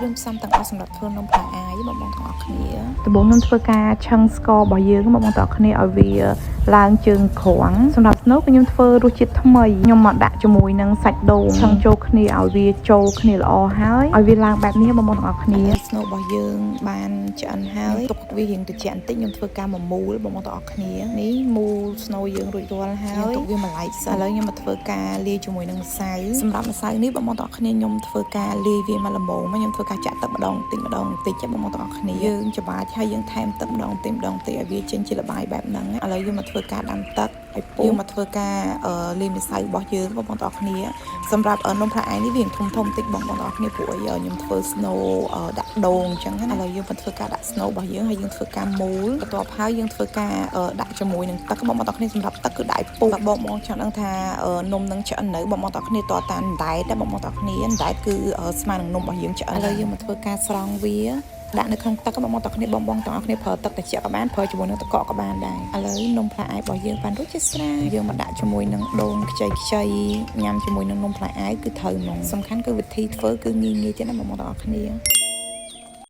គ្រឿងផ្សំទាំងអស់សម្រាប់ធ្វើនំផ្លែអាយបងទាំងអស់គ្នាដំបូងខ្ញុំធ្វើការឆឹងស្កររបស់យើងបងទាំងអស់គ្នាឲ្យវាឡើងជើងក្រងសម្រាប់ស្នូលខ្ញុំធ្វើរសជាតិថ្មីខ្ញុំមកដាក់ជាមួយនឹងសាច់ដូងឆឹងចូលគ្នាឲ្យវាចូលគ្នាល្អហើយឲ្យវាឡើងបែបនេះបងទាំងអស់គ្នាស្នូលរបស់យើងបានឆ្អិនហើយទុកវារៀងត្រជាក់បន្តិចខ្ញុំធ្វើការមូលបងទាំងអស់គ្នានេះមូលស្នូលយើងរួចរាល់ហើយទុកវាមួយឡែកសិនឥឡូវខ្ញុំមកធ្វើការលាយជាមួយនឹងម្សៅសម្រាប់ម្សៅនេះបងទាំងអស់គ្នាខ្ញុំធ្វើការលាយវាមកល្មមខ្ញុំធ្វើការចាក់ទឹកម្ដងបន្តិចម្ដងបន្តិចបងទាំងអស់គ្នាយើងច្បាស់ហើយយើងថែមទឹកម្ដងបន្តិចម្ដងបន្តិចឲ្យវាចេញជាល្បាយបែបហ្នឹងឥឡូវយើងមកធ្វើការដាំទឹកឲ្យពុះយើងមកធ្វើការលាយម្សៅរបស់យើងបងទាំងអស់គ្នាសម្រាប់នំផ្លែអាយនេះវាធំបន្តិចបងទាំងអស់គ្នាព្រោះខ្ញុំធ្វើ snow ដាក់ដូងអញ្ចឹងណាឥឡូវយើងមកធ្វើការដាក់ snow របស់យើងហើយយើងធ្វើការមូលបន្ទាប់ហើយយើងធ្វើការដាក់ជាមួយនឹងទឹកបងទាំងអស់គ្នាសម្រាប់ទឹកគឺដាក់ពុះបងចង់ដឹងថានំនឹងឆ្អិននៅបងទាំងអស់គ្នាតតាមដែតបងទាំងអស់គ្នាដែតគឺស្មើនឹងនំរបស់យើងឆ្អិនឥឡូវយើងមកធ្វើការស្រង់វាដាក់នៅក្នុងទឹកបងទាំងអស់គ្នាបងទាំងអស់គ្នាប្រើទឹកត្រជាក់ក៏បានប្រើជាមួយនឹងទឹកកកក៏បានដែរឥឡូវនំផ្លែអាយរបស់យើងបានរួចជាស្រេចយើងមកដាក់ជាមួយនឹងដូងខ្ចីញ៉ាំជាមួយនឹងនំផ្លែអាយគឺត្រូវហ្មងសំខាន់គឺវិធីធ្វើគឺងាយៗទេណាបងទាំងអស់គ្នា